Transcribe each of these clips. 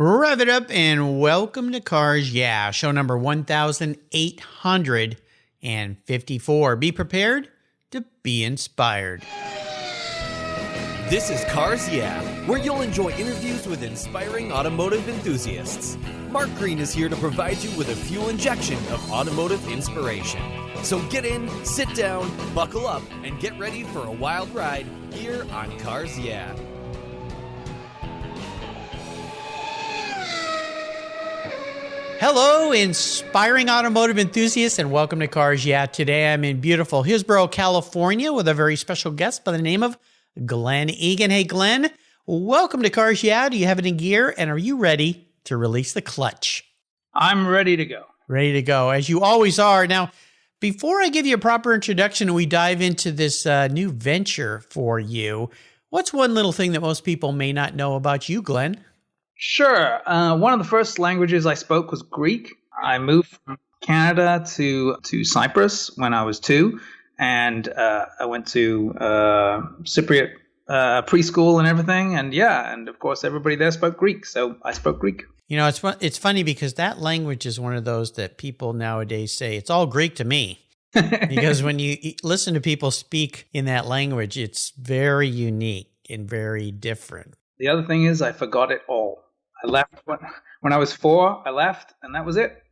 Rev it up and welcome to Cars Yeah, show number 1854. Be prepared to be inspired. This is Cars Yeah, where you'll enjoy interviews with inspiring automotive enthusiasts. Mark Green is here to provide you with a fuel injection of automotive inspiration. So get in, sit down, buckle up, and get ready for a wild ride here on Cars Yeah. Hello, inspiring automotive enthusiasts, and welcome to Cars Yeah. Today I'm in beautiful Hillsborough, California with a very special guest by the name of Glen Egan. Hey, Glen, welcome to Cars Yeah. Do you have it in gear, and are you ready to release the clutch? I'm ready to go. Ready to go, as you always are. Now, before I give you a proper introduction and we dive into this new venture for you, what's one little thing that most people may not know about you, Glen? Sure. One of the first languages I spoke was Greek. I moved from Canada to Cyprus when I was 2, and I went to Cypriot preschool and everything. And of course, everybody there spoke Greek, so I spoke Greek. You know, it's funny because that language is one of those that people nowadays say, it's all Greek to me. Because when you listen to people speak in that language, it's very unique and very different. The other thing is I forgot it all. I left when I was 4. I left, and that was it.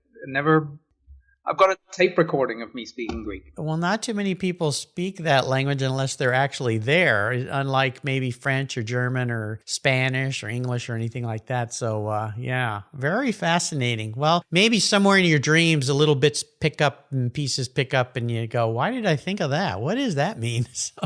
I've got a tape recording of me speaking Greek. Well, not too many people speak that language unless they're actually there, unlike maybe French or German or Spanish or English or anything like that. So, yeah, very fascinating. Well, maybe somewhere in your dreams, the little bits pick up and pieces pick up, and you go, why did I think of that? What does that mean? So...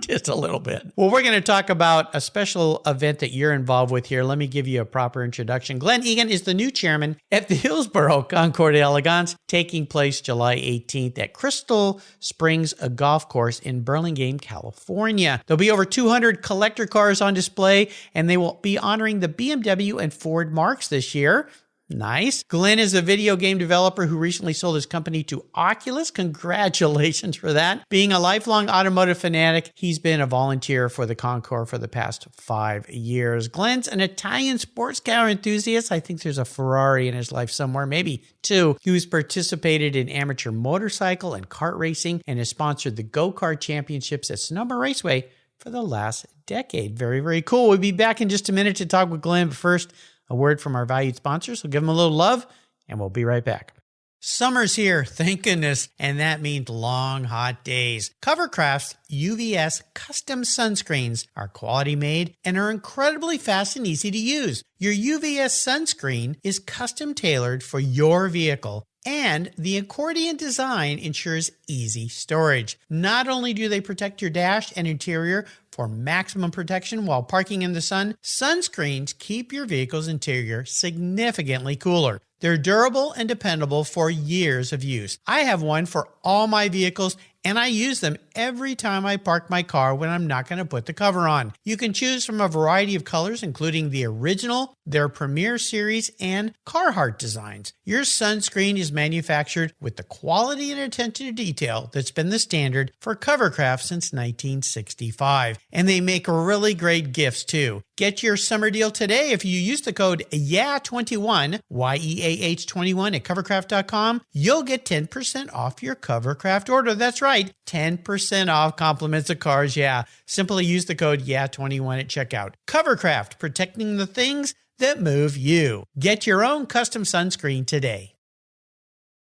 Just a little bit. Well, we're going to talk about a special event that you're involved with here. Let me give you a proper introduction. Glen Egan is the new chairman at the Hillsborough Concours d'Elegance, taking place July 18th at Crystal Springs Golf Course in Burlingame, California. There'll be over 200 collector cars on display, and they will be honoring the BMW and Ford marques this year. Nice. Glen is a video game developer who recently sold his company to Oculus. Congratulations for that. Being a lifelong automotive fanatic, he's been a volunteer for the Concours for the past 5 years. Glen's an Italian sports car enthusiast. I think there's a Ferrari in his life somewhere, maybe 2. He's participated in amateur motorcycle and kart racing and has sponsored the go-kart championships at Sonoma Raceway for the last decade. Very, very cool. We'll be back in just a minute to talk with Glen, but first, a word from our valued sponsors. We'll give them a little love, and we'll be right back. Summer's here, thank goodness, and that means long, hot days. Covercraft's UVS custom sunscreens are quality made and are incredibly fast and easy to use. Your UVS sunscreen is custom tailored for your vehicle, and the accordion design ensures easy storage. Not only do they protect your dash and interior for maximum protection while parking in the sun, sunscreens keep your vehicle's interior significantly cooler. They're durable and dependable for years of use. I have one for all my vehicles, and I use them every time I park my car when I'm not going to put the cover on. You can choose from a variety of colors, including the original, their Premier Series, and Carhartt designs. Your sunscreen is manufactured with the quality and attention to detail that's been the standard for Covercraft since 1965. And they make really great gifts, too. Get your summer deal today if you use the code YEAH21, YEAH21 at covercraft.com. You'll get 10% off your Covercraft order. That's right, 10% off compliments of Cars Yeah. Simply use the code YEAH21 at checkout. Covercraft, protecting the things that move you. Get your own custom sunscreen today.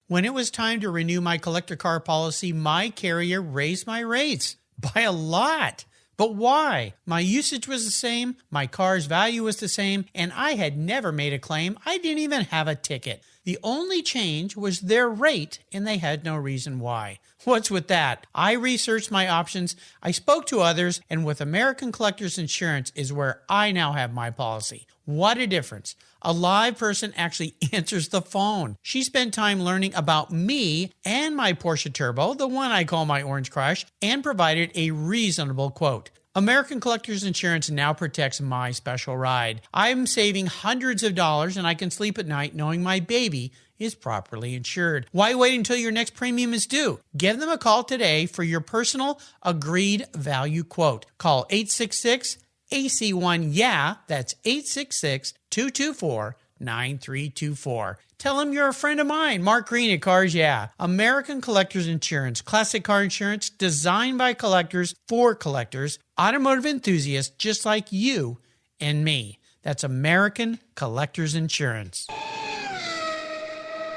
When it was time to renew my collector car policy, my carrier raised my rates by a lot. But why? My usage was the same, my car's value was the same, and I had never made a claim. I didn't even have a ticket. The only change was their rate, and they had no reason why. What's with that? I researched my options, I spoke to others, and with American Collectors Insurance is where I now have my policy. What a difference. A live person actually answers the phone. She spent time learning about me and my Porsche Turbo, the one I call my Orange Crush, and provided a reasonable quote. American Collectors Insurance now protects my special ride. I'm saving hundreds of dollars, and I can sleep at night knowing my baby is properly insured. Why wait until your next premium is due? Give them a call today for your personal agreed value quote. Call 866-AC1-YEAH. That's 866 224-9324. Tell them you're a friend of mine, Mark Green at Cars Yeah. American Collectors Insurance. Classic car insurance designed by collectors for collectors. Automotive enthusiasts just like you and me. That's American Collectors Insurance.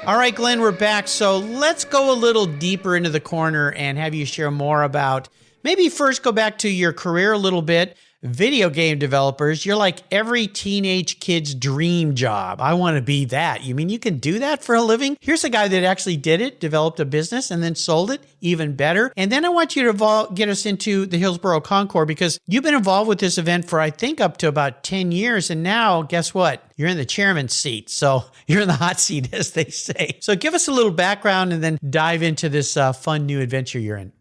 All right, Glenn, we're back. So let's go a little deeper into the corner and have you share more about, maybe first go back to your career a little bit. Video game developers, you're like every teenage kid's dream job. I want to be that. You mean you can do that for a living? Here's a guy that actually did it, developed a business, and then sold it even better. And then I want you to get us into the Hillsborough Concours, because you've been involved with this event for, I think, up to about 10 years. And now, guess what? You're in the chairman's seat. So you're in the hot seat, as they say. So give us a little background and then dive into this fun new adventure you're in.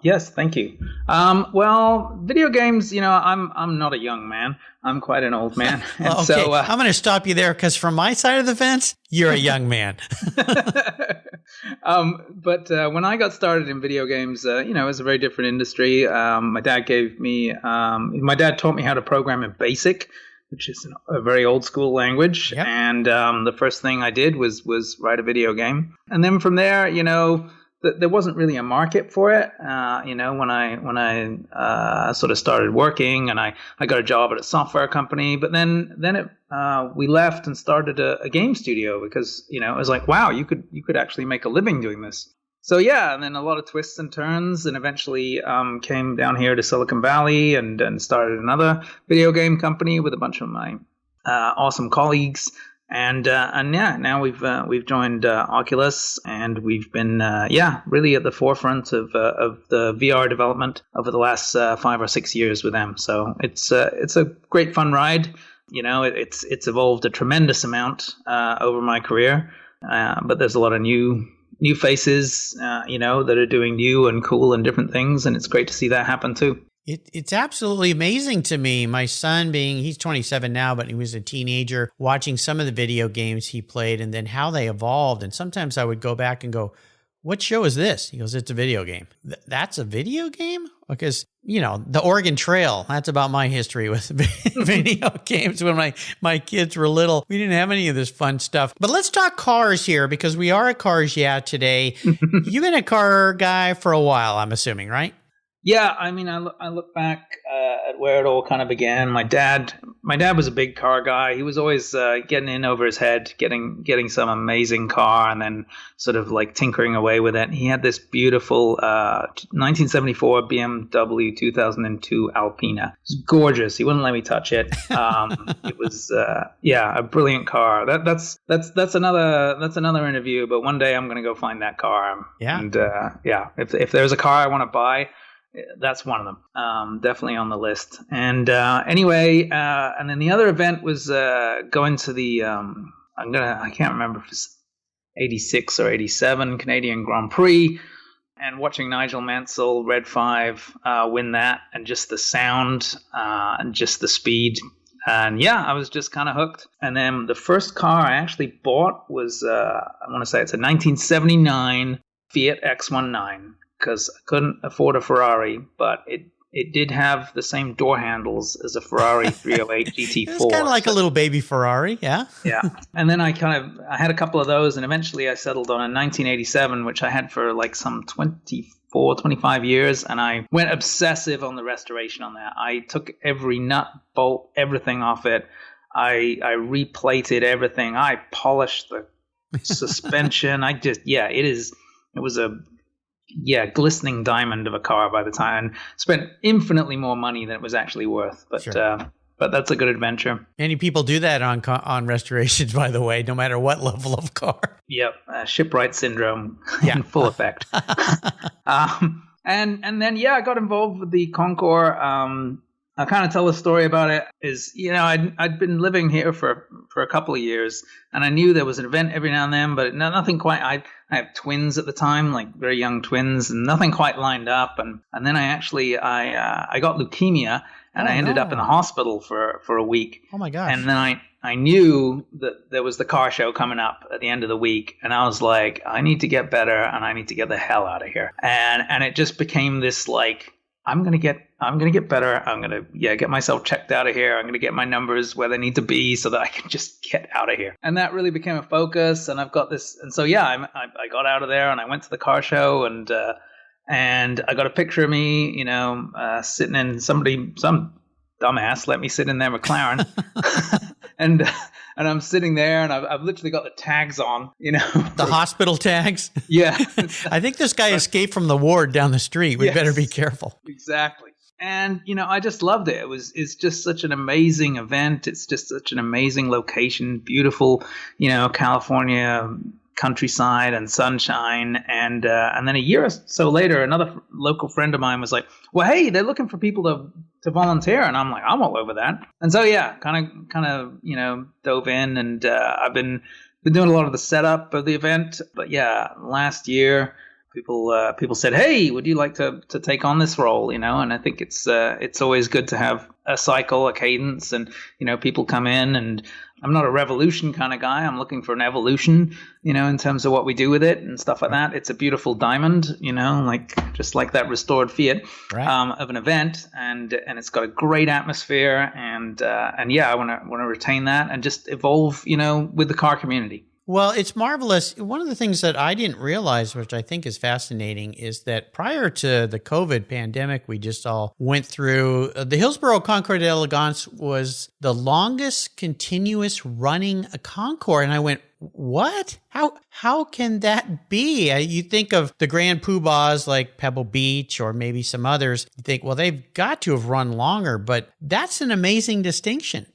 Yes, thank you. Well, video games, I'm not a young man. I'm quite an old man. And okay, so, I'm going to stop you there, because from my side of the fence, you're a young man. But when I got started in video games, it was a very different industry. My dad taught me how to program in BASIC, which is a very old school language. Yep. And the first thing I did was write a video game. And then from there, there wasn't really a market for it, when I sort of started working, and I got a job at a software company. But then we left and started a game studio, because it was like, wow, you could actually make a living doing this. So yeah, and then a lot of twists and turns, and eventually came down here to Silicon Valley and started another video game company with a bunch of my awesome colleagues. And yeah, now we've joined Oculus, and we've been really at the forefront of the VR development over the last 5 or 6 years with them. So it's a great fun ride. It's evolved a tremendous amount over my career, but there's a lot of new faces that are doing new and cool and different things, and it's great to see that happen too. It's absolutely amazing to me. My son he's 27 now, but he was a teenager, watching some of the video games he played and then how they evolved. And sometimes I would go back and go, what show is this? He goes, it's a video game. That's a video game? Because, the Oregon Trail, that's about my history with video games when my kids were little. We didn't have any of this fun stuff. But let's talk cars here, because we are at Cars Yeah today. You've been a car guy for a while, I'm assuming, right? Yeah, I mean, I look back at where it all kind of began. My dad was a big car guy. He was always getting in over his head, getting some amazing car, and then sort of like tinkering away with it. He had this beautiful 1974 BMW 2002 Alpina. It was gorgeous. He wouldn't let me touch it. It was a brilliant car. That's another interview. But one day I'm going to go find that car. Yeah. And if there's a car I want to buy, that's one of them. Definitely on the list. And anyway, and then the other event was going to the I can't remember if it's 86 or 87 Canadian Grand Prix, and watching Nigel Mansell Red 5 win that, and just the sound and just the speed. And yeah, I was just kind of hooked. And then the first car I actually bought was I want to say it's a 1979 Fiat X19. Because I couldn't afford a Ferrari, but it did have the same door handles as a Ferrari 308 GT4. It's kind of like a little baby Ferrari, yeah? Yeah. And then I had a couple of those, and eventually I settled on a 1987, which I had for like some 25 years, and I went obsessive on the restoration on that. I took every nut, bolt, everything off it. I replated everything. I polished the suspension. It was a glistening diamond of a car by the time, and spent infinitely more money than it was actually worth. But sure. But that's a good adventure. Many people do that on restorations, by the way, no matter what level of car. Yep, shipwright syndrome in full effect. And then I got involved with the Concours. I'll kind of tell the story about it. I'd been living here for a couple of years, and I knew there was an event every now and then, but nothing quite. I have twins at the time, like very young twins, and nothing quite lined up. And then I got leukemia, and I ended up in the hospital for a week. Oh my gosh! And then I knew that there was the car show coming up at the end of the week, and I was like, I need to get better, and I need to get the hell out of here. And it just became this like I'm gonna get better. I'm gonna get myself checked out of here. I'm gonna get my numbers where they need to be so that I can just get out of here. And that really became a focus. And I've got this. And so I got out of there and I went to the car show and I got a picture of me, sitting in some dumbass let me sit in their McLaren, and I'm sitting there and I've literally got the tags on, the hospital tags. Yeah. I think this guy escaped from the ward down the street. We better be careful. Exactly. And, I just loved it. It's just such an amazing event. It's just such an amazing location, beautiful, California countryside and sunshine. And then a year or so later, another local friend of mine was like, well, hey, they're looking for people to volunteer. And I'm like, I'm all over that. And so, kind of, dove in, and I've been doing a lot of the setup of the event. But last year, people said, hey, would you like to take on this role? And I think it's always good to have a cycle, a cadence, and, people come in, and I'm not a revolution kind of guy. I'm looking for an evolution, in terms of what we do with it and stuff like that. It's a beautiful diamond, just like that restored Fiat, of an event, and it's got a great atmosphere, and I want to retain that and just evolve, with the car community. Well, it's marvelous. One of the things that I didn't realize, which I think is fascinating, is that prior to the COVID pandemic we just all went through, the Hillsborough Concours d'Elegance was the longest continuous running concours. And I went, what? How can that be? You think of the grand poobahs like Pebble Beach or maybe some others. You think, well, they've got to have run longer, but that's an amazing distinction.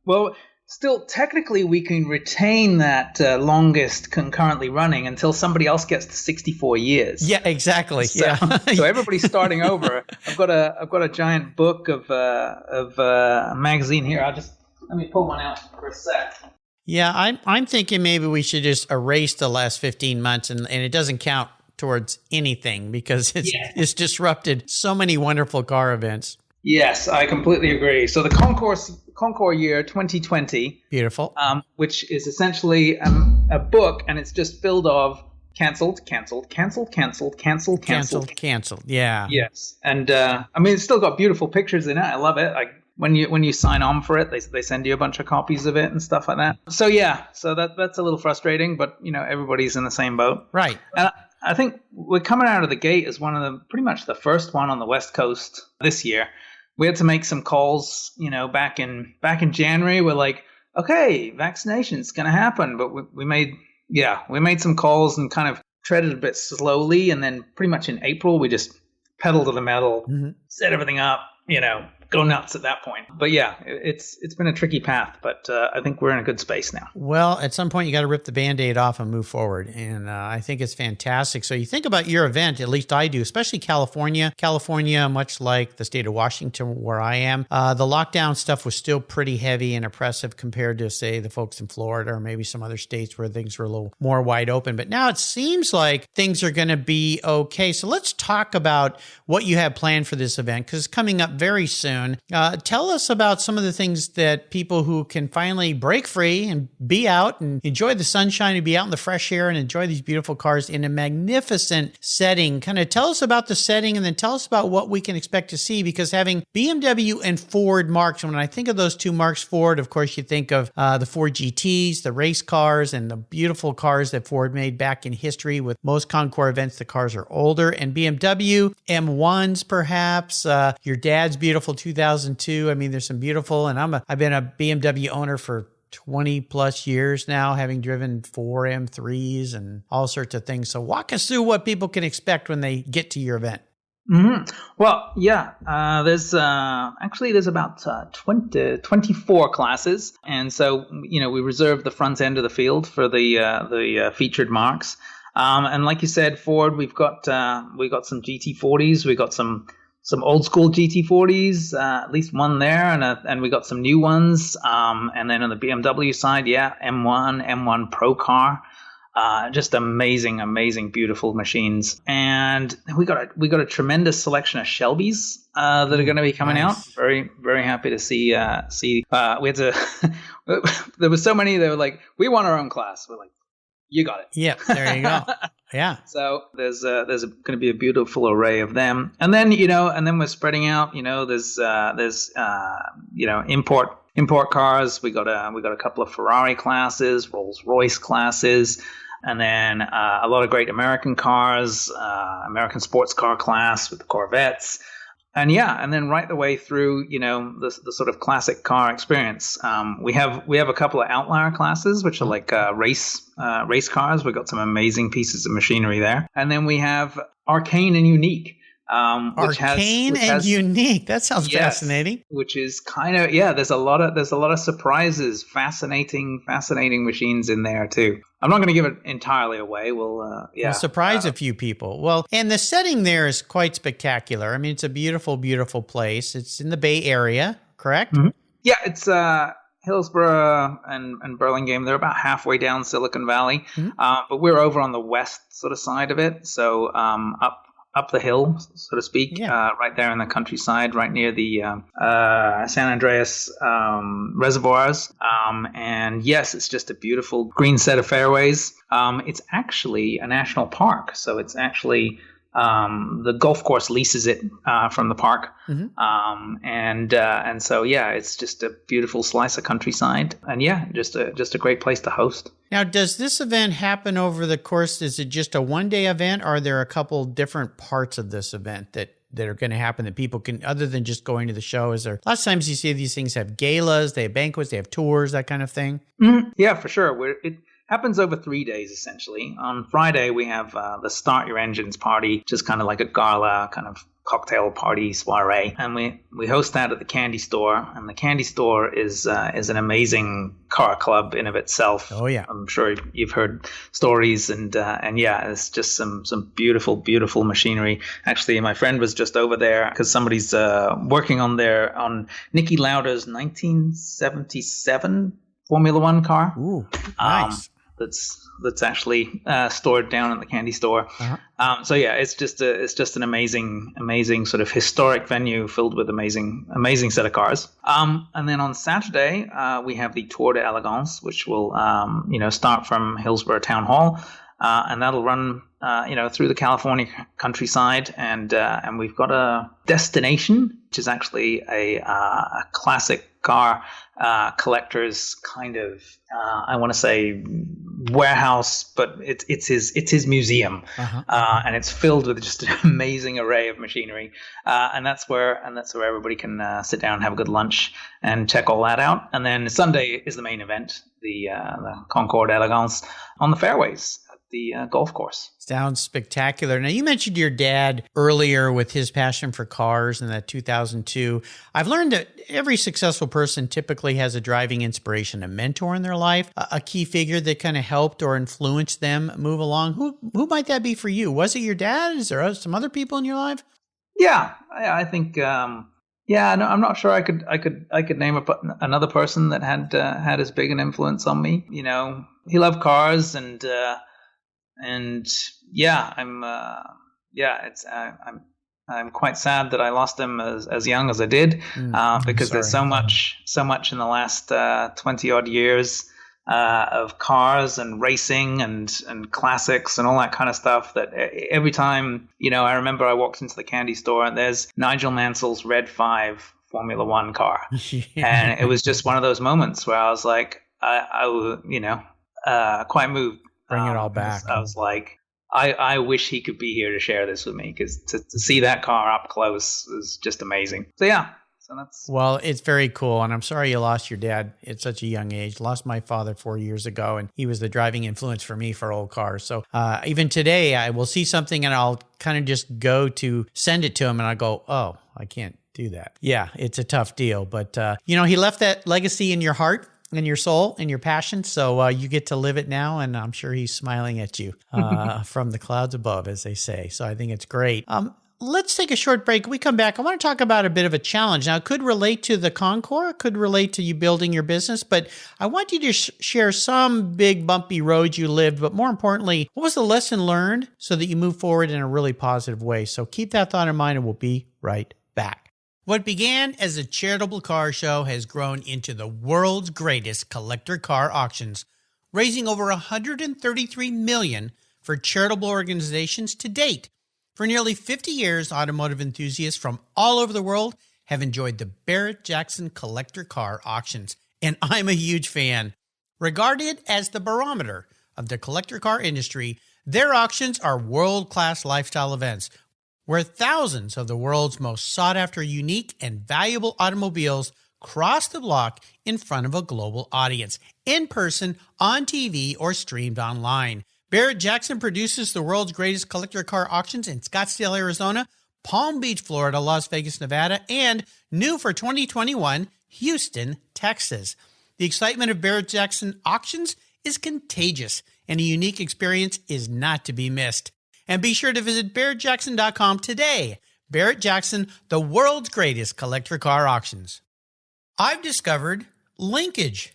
Well, still, technically, we can retain that longest concurrently running until somebody else gets to 64 years. Yeah, exactly. So everybody's starting over. I've got a giant book of a magazine here. Let me pull one out for a sec. Yeah, I'm thinking maybe we should just erase the last 15 months and it doesn't count towards anything because it's disrupted so many wonderful car events. Yes, I completely agree. So the Concours year 2020, beautiful, which is essentially a book, and it's just filled of canceled. Yeah. Yes, and it's still got beautiful pictures in it. I love it. Like when you sign on for it, they send you a bunch of copies of it and stuff like that. So that's a little frustrating, but everybody's in the same boat, right? And I think we're coming out of the gate as pretty much the first one on the West Coast this year. We had to make some calls, back in January. We're like, okay, vaccination's going to happen. But we made some calls and kind of treaded a bit slowly. And then pretty much in April, we just pedal to the metal, set everything up, go nuts at that point. But it's been a tricky path, but I think we're in a good space now. Well, at some point you got to rip the Band-Aid off and move forward. And I think it's fantastic. So you think about your event, at least I do, especially California. California, much like the state of Washington where I am, the lockdown stuff was still pretty heavy and oppressive compared to, say, the folks in Florida or maybe some other states where things were a little more wide open. But now it seems like things are going to be okay. So let's talk about what you have planned for this event because it's coming up very soon. Tell us about some of the things that people who can finally break free and be out and enjoy the sunshine and be out in the fresh air and enjoy these beautiful cars in a magnificent setting. Kind of tell us about the setting and then tell us about what we can expect to see because having BMW and Ford marques, when I think of those two marques, Ford, of course, you think of the Ford GTs, the race cars, and the beautiful cars that Ford made back in history. With most Concours events, the cars are older. And BMW M1s, perhaps. Your dad's beautiful 2002. I mean, there's some beautiful, and I've been a BMW owner for 20 plus years now, having driven 4 M3s and all sorts of things. So walk us through what people can expect when they get to your event. Mm-hmm. Well, there's about 24 classes. And so, we reserve the front end of the field for the featured marques. And like you said, Ford, we got some GT40s. We got some old school GT40s, at least one there, and we got some new ones. And then on the BMW side, M1 Pro car, just amazing, beautiful machines. And we got a tremendous selection of Shelbys that are going to be coming out. Very, very happy to see. We had to. There were so many. They were like, we want our own class. We're like, You got it. Yeah, there you go. Yeah. So there's going to be a beautiful array of them, and then we're spreading out. There's import cars. We got a couple of Ferrari classes, Rolls Royce classes, and then a lot of great American cars, American sports car class with the Corvettes. And then right the way through, the sort of classic car experience. We have a couple of outlier classes, which are like race cars. We've got some amazing pieces of machinery there. And then we have arcane and unique. Arcane and unique. That sounds fascinating. Which is kind of There's a lot of surprises, fascinating machines in there too. I'm not going to give it entirely away. We'll surprise a few people. Well, and the setting there is quite spectacular. I mean, it's a beautiful, beautiful place. It's in the Bay Area, correct? Mm-hmm. Yeah, it's Hillsborough and Burlingame. They're about halfway down Silicon Valley, but we're over on the west sort of side of it. So up the hill, so to speak, right there in the countryside, right near the San Andreas reservoirs. And yes, it's just a beautiful green set of fairways. It's actually a national park, so it's actually the golf course leases it from the park. And so it's just a beautiful slice of countryside, and just a great place to host. Now, does this event happen over the course? Is it just a one-day event, or are there a couple different parts of this event that are going to happen that people can, other than just going to the show? Is there, lots of times you see these things have galas, they have banquets, they have tours, that kind of thing? Yeah, for sure. It happens over 3 days, essentially. On Friday, we have the Start Your Engines party, which is kind of like a gala, kind of cocktail party soiree, and we host that at the Candy Store. And the Candy Store is an amazing car club in of itself. Oh yeah, I'm sure you've heard stories, and it's just some beautiful machinery. Actually, my friend was just over there because somebody's working on Niki Lauda's 1977 Formula One car. Ooh, nice. That's actually stored down at the Candy Store. It's just an amazing sort of historic venue filled with amazing set of cars. And then on Saturday we have the Tour de Elegance, which will start from Hillsborough Town Hall, and that'll run through the California countryside, and we've got a destination, which is actually a classic car collector's kind of I want to say warehouse, but it's his museum, and it's filled with just an amazing array of machinery, and that's where everybody can sit down and have a good lunch and check all that out. And then Sunday is the main event, the Concours d'Elegance on the fairways at the golf course. Sounds spectacular. Now, you mentioned your dad earlier with his passion for cars in that 2002. I've learned that every successful person typically has a driving inspiration, a mentor in their life, a key figure that kind of helped or influenced them move along. Who might that be for you? Was it your dad? Is there some other people in your life? Yeah, I think. No, I'm not sure. I could name another person that had as big an influence on me. He loved cars, and I'm quite sad that I lost him as young as I did, because there's so much in the last 20 odd years of cars and racing and classics and all that kind of stuff, that every time, I remember I walked into the Candy Store and there's Nigel Mansell's Red 5 Formula One car. And it was just one of those moments where I was like, quite moved. Bring it all back. I was like, I wish he could be here to share this with me, because to see that car up close is just amazing. So that's... Well, it's very cool, and I'm sorry you lost your dad at such a young age. Lost my father 4 years ago, and he was the driving influence for me for old cars. So even today, I will see something and I'll kind of just go to send it to him, and I'll go, oh, I can't do that. Yeah, it's a tough deal, but he left that legacy in your heart, in your soul, in your passion. So you get to live it now, and I'm sure he's smiling at you from the clouds above, as they say. So I think it's great. Let's take a short break. When we come back, I want to talk about a bit of a challenge. Now, it could relate to the Concours, it could relate to you building your business, but I want you to share some big bumpy roads you lived, but more importantly, what was the lesson learned so that you move forward in a really positive way? So keep that thought in mind, and we'll be right back. What began as a charitable car show has grown into the world's greatest collector car auctions, raising over $133 million for charitable organizations to date. For nearly 50 years, automotive enthusiasts from all over the world have enjoyed the Barrett-Jackson collector car auctions, and I'm a huge fan. Regarded as the barometer of the collector car industry, their auctions are world-class lifestyle events where thousands of the world's most sought-after, unique, and valuable automobiles cross the block in front of a global audience, in person, on TV, or streamed online. Barrett-Jackson produces the world's greatest collector car auctions in Scottsdale, Arizona, Palm Beach, Florida, Las Vegas, Nevada, and new for 2021, Houston, Texas. The excitement of Barrett-Jackson auctions is contagious, and a unique experience is not to be missed. And be sure to visit barrettjackson.com today. Barrett-Jackson, the world's greatest collector car auctions. I've discovered Linkage.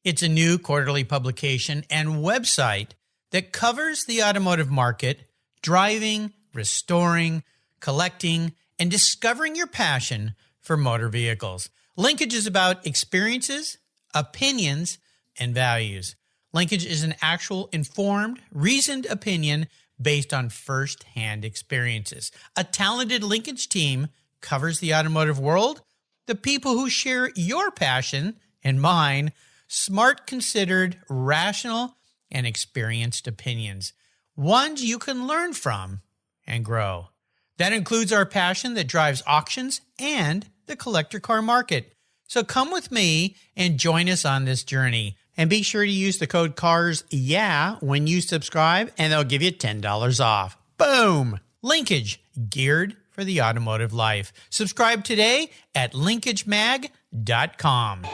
It's a new quarterly publication and website that covers the automotive market, driving, restoring, collecting, and discovering your passion for motor vehicles. Linkage is about experiences, opinions, and values. Linkage is an actual informed, reasoned opinion based on first-hand experiences. A talented Linkage team covers the automotive world, the people who share your passion and mine, smart, considered, rational, and experienced opinions, ones you can learn from and grow. That includes our passion that drives auctions and the collector car market. So come with me and join us on this journey. And be sure to use the code CARSYEAH when you subscribe, and they'll give you $10 off. Boom! Linkage, geared for the automotive life. Subscribe today at linkagemag.com.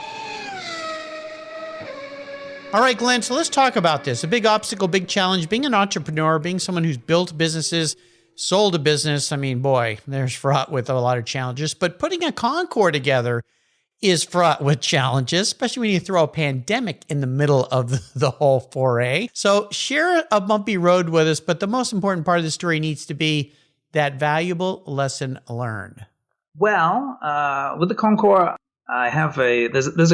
All right, Glenn, so let's talk about this. A big obstacle, big challenge, being an entrepreneur, being someone who's built businesses, sold a business. I mean, boy, there's fraught with a lot of challenges. But putting a Concours together is fraught with challenges, especially when you throw a pandemic in the middle of the whole foray. So share a bumpy road with us, but the most important part of the story needs to be that valuable lesson learned. Well, with the Concours, I have there's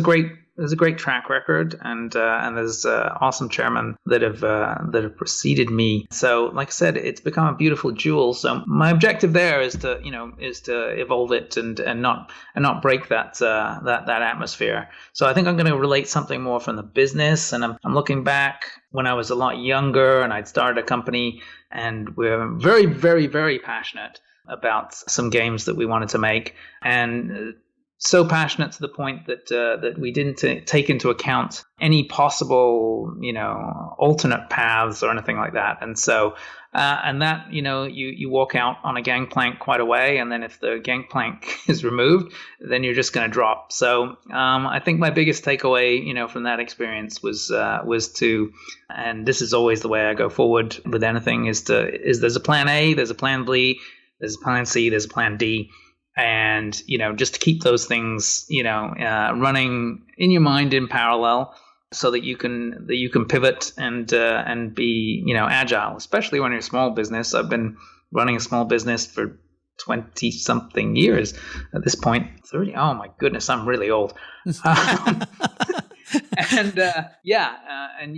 a great track record, and there's awesome chairmen that have preceded me. So, like I said, it's become a beautiful jewel. So my objective there is to evolve it and not break that atmosphere. So I think I'm going to relate something more from the business, and I'm looking back when I was a lot younger and I'd started a company, and we're very, very, very passionate about some games that we wanted to make, and so passionate to the point that we didn't take into account any possible, alternate paths or anything like that. And so, you walk out on a gangplank quite a way, and then if the gangplank is removed, then you're just going to drop. So, I think my biggest takeaway, from that experience was to, and this is always the way I go forward with anything, is there's a plan A, there's a plan B, there's a plan C, there's a plan D. And, just to keep those things, running in your mind in parallel, so that you can pivot and be, agile, especially when you're a small business. I've been running a small business for 20 something years at this point. 30. Oh my goodness, I'm really old. And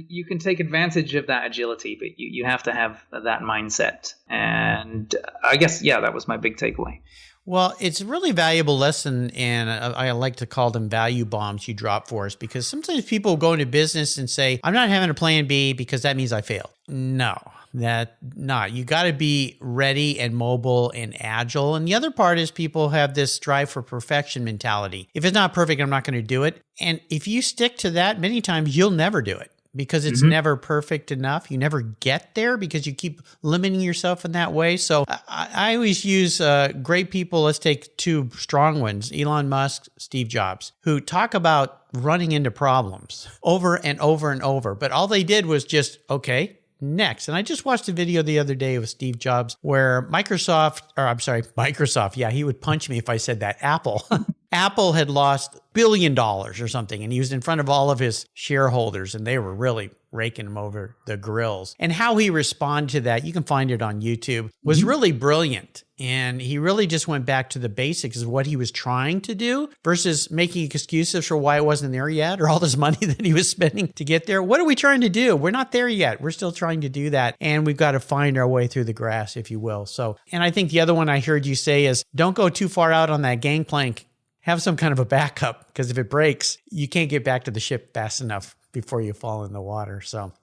you can take advantage of that agility, but you have to have that mindset. And I guess, that was my big takeaway. Well, it's a really valuable lesson, and I like to call them value bombs you drop for us, because sometimes people go into business and say, I'm not having a plan B because that means I failed. No, you got to be ready and mobile and agile. And the other part is people have this drive for perfection mentality. If it's not perfect, I'm not going to do it. And if you stick to that, many times you'll never do it, because it's never perfect enough. You never get there because you keep limiting yourself in that way. So I always use great people. Let's take two strong ones, Elon Musk, Steve Jobs, who talk about running into problems over and over and over. But all they did was just, okay, next. And I just watched a video the other day with Steve Jobs where Microsoft, yeah, he would punch me if I said that, Apple. Apple had lost $1 billion or something, and he was in front of all of his shareholders, and they were really raking him over the grills. And how he responded to that, you can find it on YouTube, was really brilliant. And he really just went back to the basics of what he was trying to do versus making excuses for why it wasn't there yet or all this money that he was spending to get there. What are we trying to do? We're not there yet. We're still trying to do that. And we've got to find our way through the grass, if you will. So, and I think the other one I heard you say is don't go too far out on that gangplank. Have some kind of a backup, because if it breaks, you can't get back to the ship fast enough before you fall in the water. So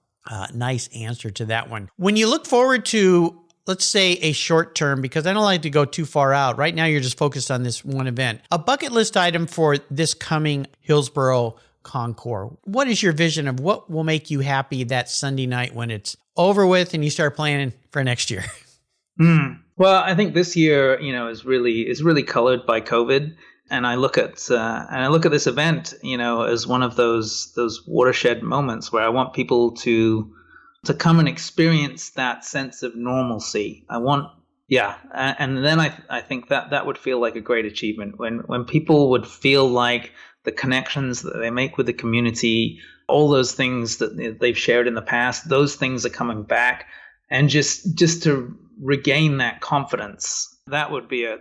nice answer to that one. When you look forward to, let's say, a short term, because I don't like to go too far out. Right now, you're just focused on this one event. A bucket list item for this coming Hillsborough Concours. What is your vision of what will make you happy that Sunday night when it's over with and you start planning for next year? Well, I think this year, is really colored by COVID. And I look at this event, as one of those watershed moments where I want people to come and experience that sense of normalcy. And then I think that would feel like a great achievement when people would feel like the connections that they make with the community, all those things that they've shared in the past, those things are coming back, and just to regain that confidence. That would be a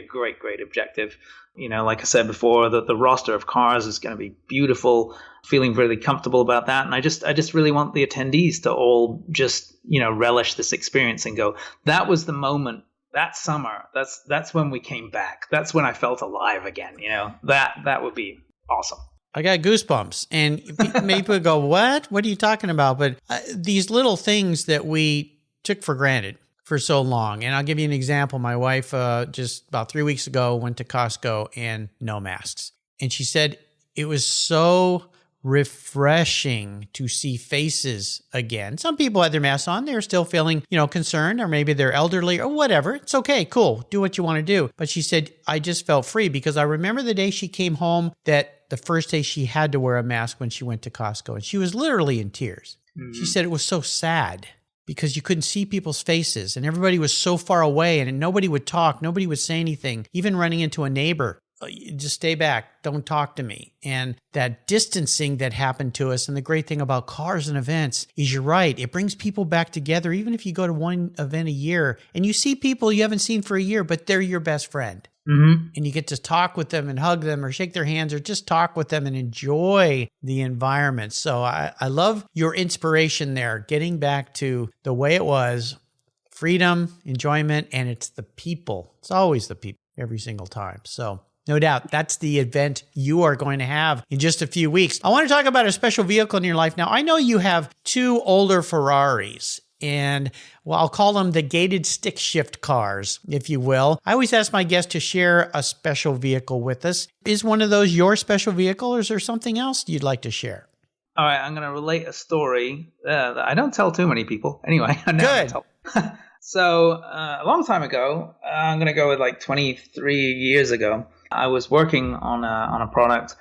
great objective. Like I said before, the roster of cars is going to be beautiful, feeling really comfortable about that. And I just really want the attendees to all just, relish this experience and go, that was the moment that summer. That's when we came back. That's when I felt alive again. That would be awesome. I got goosebumps. And maybe people go, what are you talking about? But these little things that we took for granted for so long. And I'll give you an example. My wife, just about 3 weeks ago, went to Costco and no masks. And she said it was so refreshing to see faces again. Some people had their masks on. They're still feeling, concerned, or maybe they're elderly or whatever. It's okay. Cool. Do what you want to do. But she said, I just felt free, because I remember the day she came home, that the first day she had to wear a mask when she went to Costco, and she was literally in tears. She said it was so sad, because you couldn't see people's faces and everybody was so far away and nobody would talk. Nobody would say anything. Even running into a neighbor, just stay back. Don't talk to me. And that distancing that happened to us. And the great thing about cars and events is, you're right, it brings people back together. Even if you go to one event a year and you see people you haven't seen for a year, but they're your best friend. And you get to talk with them and hug them or shake their hands or just talk with them and enjoy the environment. So I love your inspiration there, getting back to the way it was, freedom, enjoyment, and it's the people. It's always the people every single time. So no doubt that's the event you are going to have in just a few weeks. I want to talk about a special vehicle in your life. Now, I know you have two older Ferraris. And, well, I'll call them the gated stick shift cars, if you will. I always ask my guests to share a special vehicle with us. Is one of those your special vehicle, or is there something else you'd like to share? All right, I'm going to relate a story that I don't tell too many people. Anyway, I never Good. tell. So a long time ago, I'm going to go with like 23 years ago, I was working on a product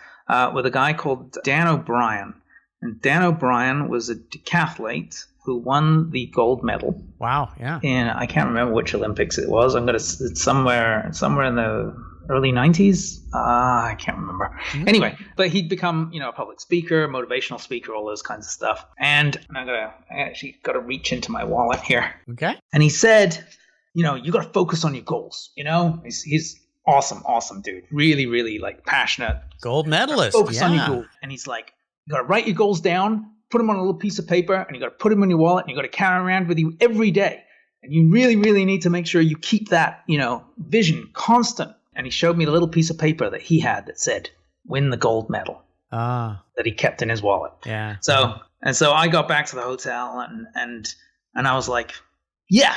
with a guy called Dan O'Brien. And Dan O'Brien was a decathlete who won the gold medal. Wow, yeah. And I can't remember which Olympics it was. It's somewhere in the early 90s. I can't remember. Mm-hmm. Anyway, but he'd become, a public speaker, motivational speaker, all those kinds of stuff. And I actually got to reach into my wallet here. Okay. And he said, you got to focus on your goals. He's awesome dude. Really, really like passionate. Gold medalist. Focus on your goals. And he's like, you got to write your goals down, put them on a little piece of paper, and you got to put them in your wallet, and you got to carry around with you every day. And you really, really need to make sure you keep that, vision constant. And he showed me a little piece of paper that he had that said, win the gold medal. That he kept in his wallet. Yeah. So I got back to the hotel and I was like, yeah,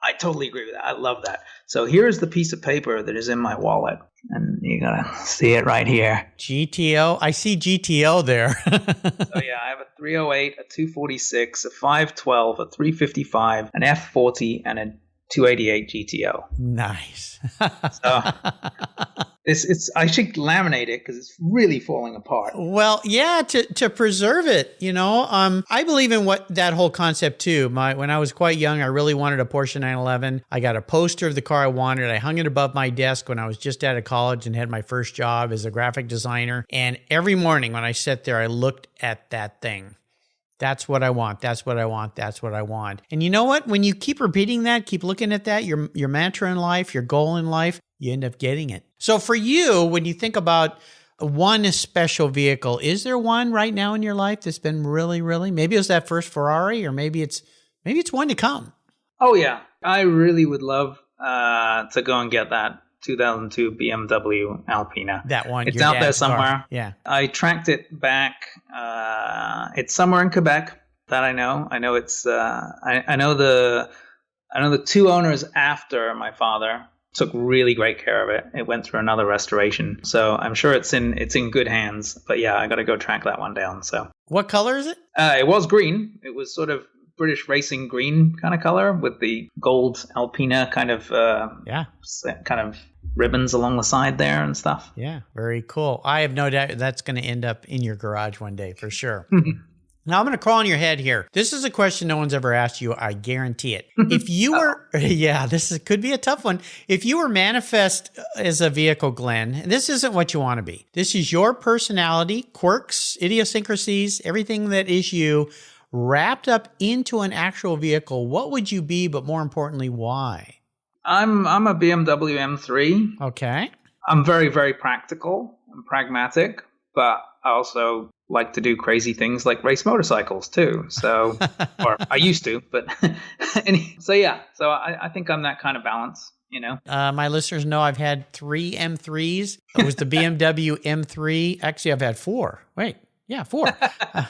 I totally agree with that. I love that. So here's the piece of paper that is in my wallet. And you got to see it right here. GTO. I see GTO there. So yeah, I have a 308, a 246, a 512, a 355, an F40, and a 288 GTO. Nice. So I should laminate it because it's really falling apart. Well, yeah, to preserve it, I believe in that whole concept too. When I was quite young, I really wanted a Porsche 911. I got a poster of the car I wanted. I hung it above my desk when I was just out of college and had my first job as a graphic designer. And every morning when I sat there, I looked at that thing. That's what I want. That's what I want. That's what I want. And you know what? When you keep repeating that, keep looking at that, your mantra in life, your goal in life, you end up getting it. So for you, when you think about one special vehicle, is there one right now in your life that's been really, really, maybe it was that first Ferrari, or maybe it's one to come? Oh yeah. I really would love to go and get that 2002 BMW Alpina. That one. It's out there somewhere. Car. Yeah. I tracked it back. It's somewhere in Quebec that I know. I know it's, I know the two owners after my father took really great care of it. It went through another restoration. So I'm sure it's in good hands, but yeah, I got to go track that one down. So what color is it? It was green. It was sort of British racing green kind of color with the gold Alpina kind of ribbons along the side there and stuff. Yeah, very cool. I have no doubt that's going to end up in your garage one day for sure. Now I'm going to crawl on your head here. This is a question no one's ever asked you. I guarantee it. If you were, could be a tough one. If you were manifest as a vehicle, Glenn, this isn't what you want to be. This is your personality, quirks, idiosyncrasies, everything that is you, wrapped up into an actual vehicle. What would you be, but more importantly, why? I'm a BMW M3. Okay. I'm very, very practical and pragmatic, but I also like to do crazy things like race motorcycles too. So, or I used to, but so yeah. So I think I'm that kind of balance, My listeners know I've had 3 M3s. It was the BMW M3. Actually, I've had 4. Wait. Yeah, 4.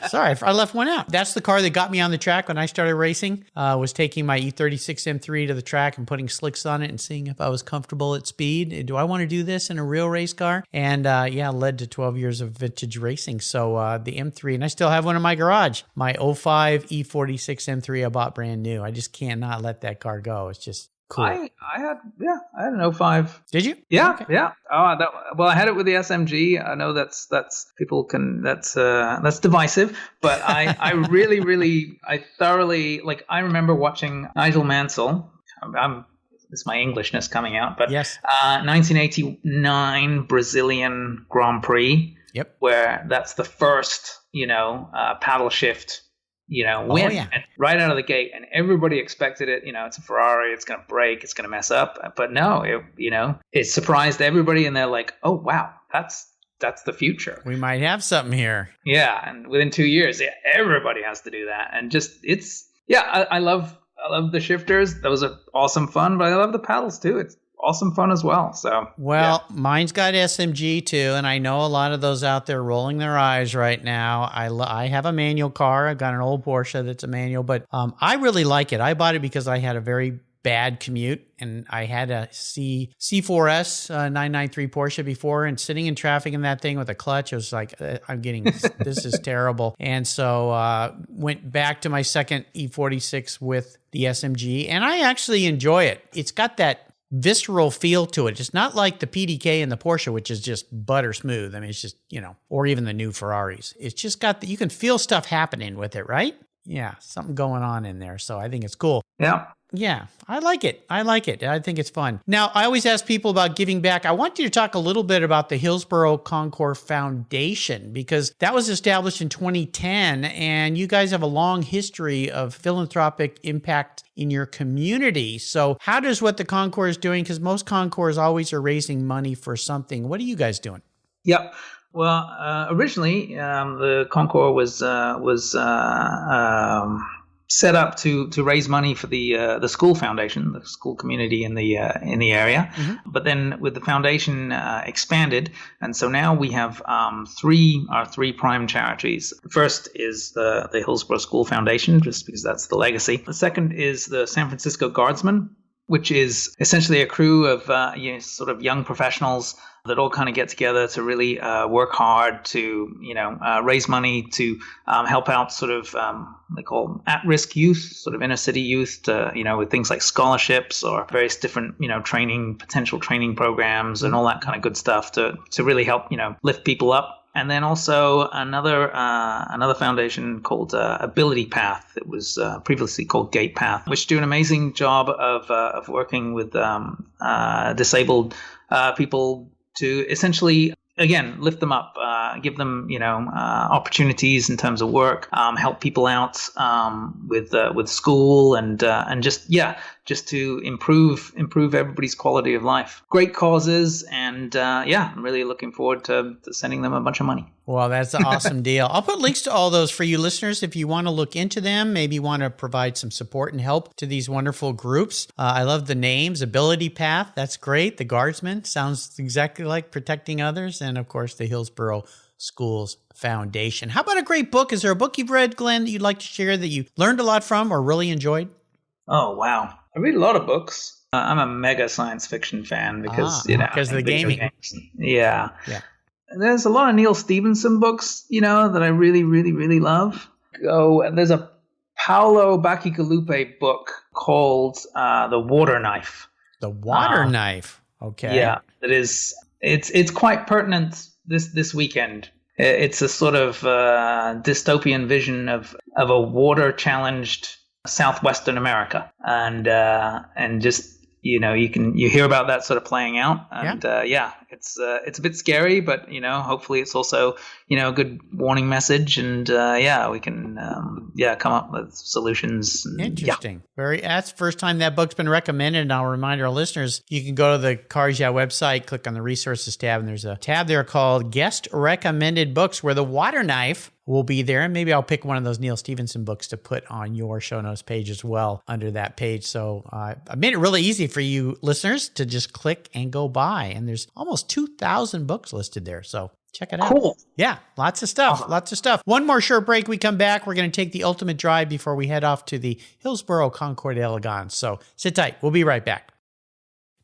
Sorry, I left one out. That's the car that got me on the track when I started racing. Was taking my E36 M3 to the track and putting slicks on it and seeing if I was comfortable at speed. Do I want to do this in a real race car? And led to 12 years of vintage racing. So the M3, and I still have one in my garage. My 05 E46 M3 I bought brand new. I just cannot let that car go. It's just cool. I had an 05. Did you? Yeah, okay. Yeah. Oh, I had it with the SMG. I know that's divisive, but I really, really, I thoroughly I remember watching Nigel Mansell. It's my Englishness coming out, but yes, 1989 Brazilian Grand Prix. Yep. Where that's the first, paddle shift. Win and right out of the gate, and everybody expected it. It's a Ferrari, it's going to break, it's going to mess up. But no, it surprised everybody, and they're like, "Oh wow, that's the future. We might have something here." Yeah, and within 2 years, everybody has to do that, and I love the shifters; those are awesome fun. But I love the paddles too. It's awesome fun as well. So mine's got SMG too, and I know a lot of those out there rolling their eyes right now. I have a manual car. I've got an old Porsche that's a manual, but I really like it. I bought it because I had a very bad commute, and I had a C4S 993 Porsche before, and sitting in traffic in that thing with a clutch, I was like, this is terrible. And so went back to my second E46 with the SMG, and I actually enjoy it. It's got that visceral feel to it. It's not like the PDK and the Porsche, which is just butter smooth. I mean, it's just, or even the new Ferraris. It's just got you can feel stuff happening with it, right? Yeah, something going on in there. So I think it's cool. Yeah. Yeah, I like it. I think it's fun. Now, I always ask people about giving back. I want you to talk a little bit about the Hillsborough Concours Foundation, because that was established in 2010, and you guys have a long history of philanthropic impact in your community. So how does what the Concours is doing, because most Concours always are raising money for something. What are you guys doing? Yep. Well, originally, the Concours was set up to raise money for the school foundation, the school community in the area. Mm-hmm. But then with the foundation expanded, and so now we have our three prime charities. The first is the Hillsborough School Foundation, just because that's the legacy. The second is the San Francisco Guardsmen. which is essentially a crew of sort of young professionals that all kind of get together to really work hard to raise money to help out sort of they call at-risk youth, sort of inner city youth, to, with things like scholarships or various different potential training programs and all that kind of good stuff to really help lift people up. And then also another foundation called Ability Path. It was previously called Gate Path, which do an amazing job of working with disabled people to essentially, again, lift them up, give them opportunities in terms of work, help people out with school and just to improve everybody's quality of life. Great causes, and I'm really looking forward to sending them a bunch of money. Well, that's an awesome deal. I'll put links to all those for you listeners if you want to look into them, maybe want to provide some support and help to these wonderful groups. I love the names. Ability Path, that's great. The Guardsman sounds exactly like protecting others. And of course, the Hillsborough Schools Foundation. How about a great book? Is there a book you've read, Glenn, that you'd like to share that you learned a lot from or really enjoyed? Oh, wow. I read a lot of books. I'm a mega science fiction fan because, because of the gaming. Games. Yeah. There's a lot of Neil Stephenson books, that I really, really, really love. And there's a Paolo Bacigalupi book called The Water Knife. The Water Knife. Okay. Yeah, it is. It's quite pertinent this weekend. It's a sort of dystopian vision of a water-challenged Southwestern America, and just you hear about that sort of playing out, and it's a bit scary, but hopefully it's also a good warning message, and we can come up with solutions. Interesting. That's the first time that book's been recommended, and I'll remind our listeners, you can go to the Cars Yeah website, click on the resources tab, and there's a tab there called Guest Recommended Books, where The Water Knife will be there. And maybe I'll pick one of those Neil Stephenson books to put on your show notes page as well under that page. So I made it really easy for you listeners to just click and go by. And there's almost 2,000 books listed there. So check it out. Cool. Yeah, lots of stuff. Awesome. Lots of stuff. One more short break. We come back. We're going to take the ultimate drive before we head off to the Hillsborough Concours d'Elegance. So sit tight. We'll be right back.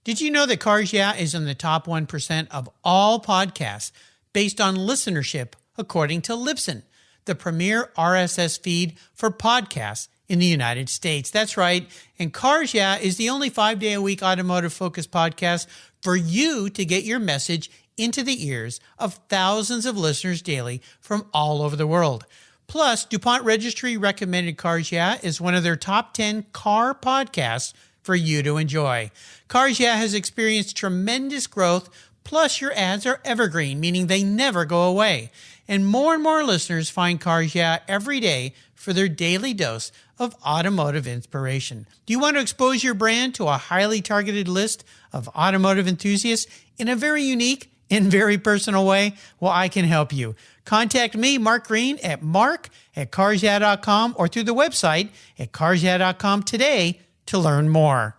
Did you know that Cars Yeah is in the top 1% of all podcasts based on listenership according to Libsyn, the premier RSS feed for podcasts in the United States? That's right. And Cars Yeah is the only 5-day-a-week automotive-focused podcast for you to get your message into the ears of thousands of listeners daily from all over the world. Plus, DuPont Registry recommended Cars Yeah is one of their top 10 car podcasts for you to enjoy. Cars Yeah has experienced tremendous growth, plus your ads are evergreen, meaning they never go away. And more listeners find Cars Yeah every day for their daily dose of automotive inspiration. Do you want to expose your brand to a highly targeted list of automotive enthusiasts in a very unique and very personal way? Well, I can help you. Contact me, Mark Green, at mark@carsyeah.com or through the website at carsyeah.com today to learn more.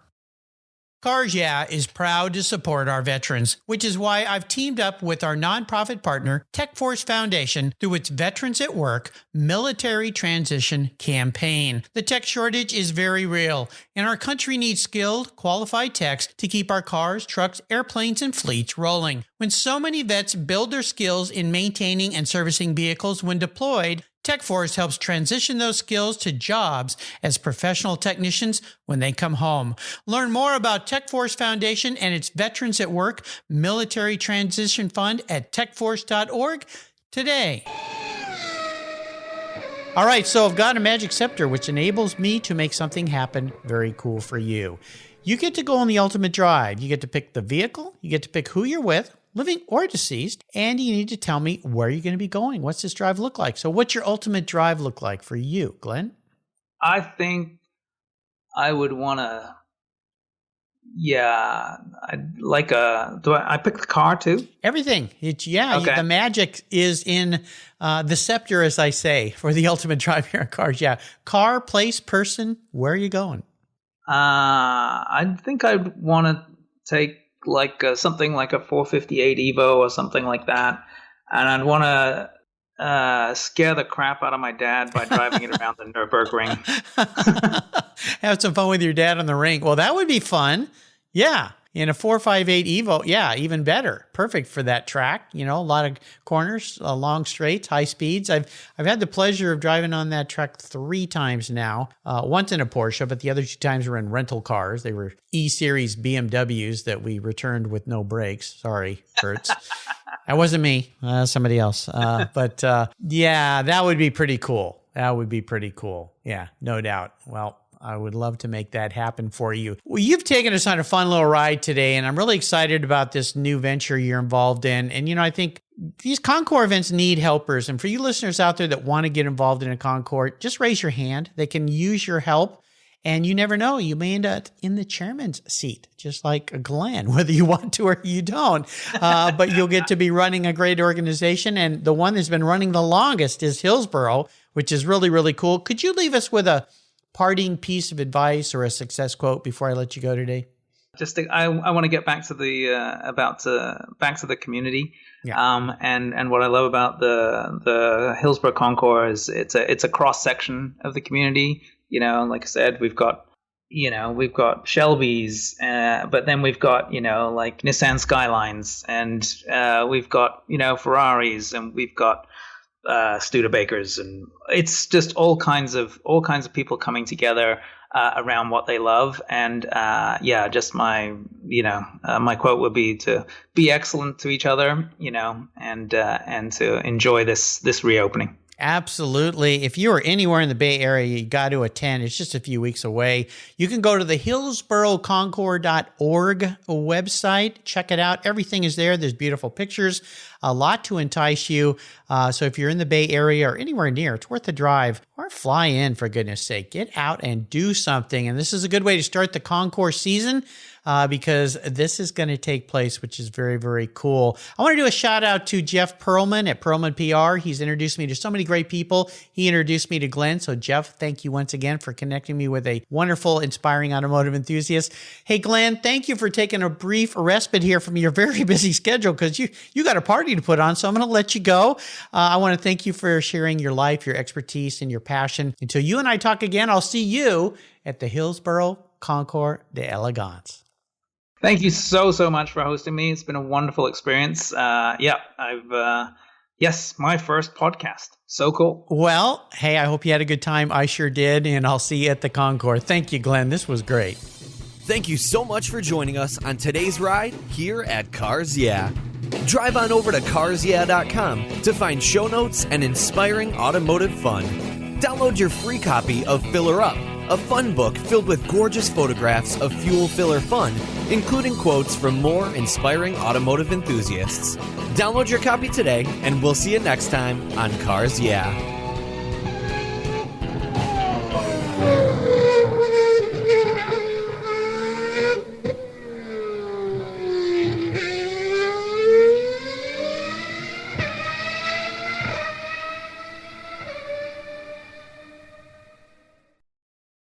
Cars Yeah is proud to support our veterans, which is why I've teamed up with our nonprofit partner, TechForce Foundation, through its Veterans at Work Military Transition Campaign. The tech shortage is very real, and our country needs skilled, qualified techs to keep our cars, trucks, airplanes, and fleets rolling. When so many vets build their skills in maintaining and servicing vehicles when deployed, TechForce helps transition those skills to jobs as professional technicians when they come home. Learn more about TechForce Foundation and its Veterans at Work Military Transition Fund at techforce.org today. All right, so I've got a magic scepter, which enables me to make something happen very cool for you. You get to go on the ultimate drive. You get to pick the vehicle. You get to pick who you're with, living or deceased, and you need to tell me where you're going to be going. What's this drive look like? So what's your ultimate drive look like for you, Glenn? I think I would want to, I pick the car too? Everything. Okay. The magic is in the scepter, as I say, for the ultimate drive here on Cars Yeah. Car, place, person, where are you going? I think I'd want to take something like a 458 Evo or something like that, and I'd want to scare the crap out of my dad by driving it around the Nürburgring. Have some fun with your dad on the rink. Well, that would be fun. Yeah. In a 458 Evo, yeah, even better. Perfect for that track. You know, a lot of corners, long straights, high speeds. I've had the pleasure of driving on that track 3 times now. Once in a Porsche, but the other 2 times were in rental cars. They were E-Series BMWs that we returned with no brakes. Sorry, Hertz. That wasn't me. Somebody else. But yeah, that would be pretty cool. That would be pretty cool. Yeah, no doubt. Well, I would love to make that happen for you. Well, you've taken us on a fun little ride today, and I'm really excited about this new venture you're involved in. And, you know, I think these Concours events need helpers. And for you listeners out there that want to get involved in a Concours, just raise your hand. They can use your help. And you never know, you may end up in the chairman's seat, just like Glenn, whether you want to or you don't. But you'll get to be running a great organization. And the one that's been running the longest is Hillsborough, which is really, really cool. Could you leave us with a parting piece of advice or a success quote before I let you go today? I want to get back to the back to the community. Yeah. And what I love about the Hillsborough Concours is it's a cross section of the community. You know, like I said, we've got Shelbys, but then we've got, like Nissan Skylines, and we've got, Ferraris, and we've got Studebakers, and it's just all kinds of people coming together around what they love. And just my quote would be to be excellent to each other, and to enjoy this reopening. Absolutely. If you are anywhere in the Bay Area, you got to attend. It's just a few weeks away. You can go to the hillsboroughconcours.org website. Check it out. Everything is there. There's beautiful pictures, a lot to entice you. So if you're in the Bay Area or anywhere near, it's worth a drive or fly in, for goodness sake. Get out and do something. And this is a good way to start the Concours season. Because this is going to take place, which is very, very cool. I want to do a shout out to Jeff Perlman at Perlman PR. He's introduced me to so many great people. He introduced me to Glenn. So Jeff, thank you once again for connecting me with a wonderful, inspiring automotive enthusiast. Hey, Glenn, thank you for taking a brief respite here from your very busy schedule, because you got a party to put on. So I'm going to let you go. I want to thank you for sharing your life, your expertise, and your passion. Until you and I talk again, I'll see you at the Hillsborough Concours d'Elegance. Thank you so much for hosting me. It's been a wonderful experience. My first podcast. So cool. Well, hey, I hope you had a good time. I sure did, and I'll see you at the Concours. Thank you, Glenn. This was great. Thank you so much for joining us on today's ride here at Cars Yeah. Drive on over to carsyeah.com to find show notes and inspiring automotive fun. Download your free copy of Filler Up, a fun book filled with gorgeous photographs of fuel filler fun, including quotes from more inspiring automotive enthusiasts. Download your copy today, and we'll see you next time on Cars Yeah.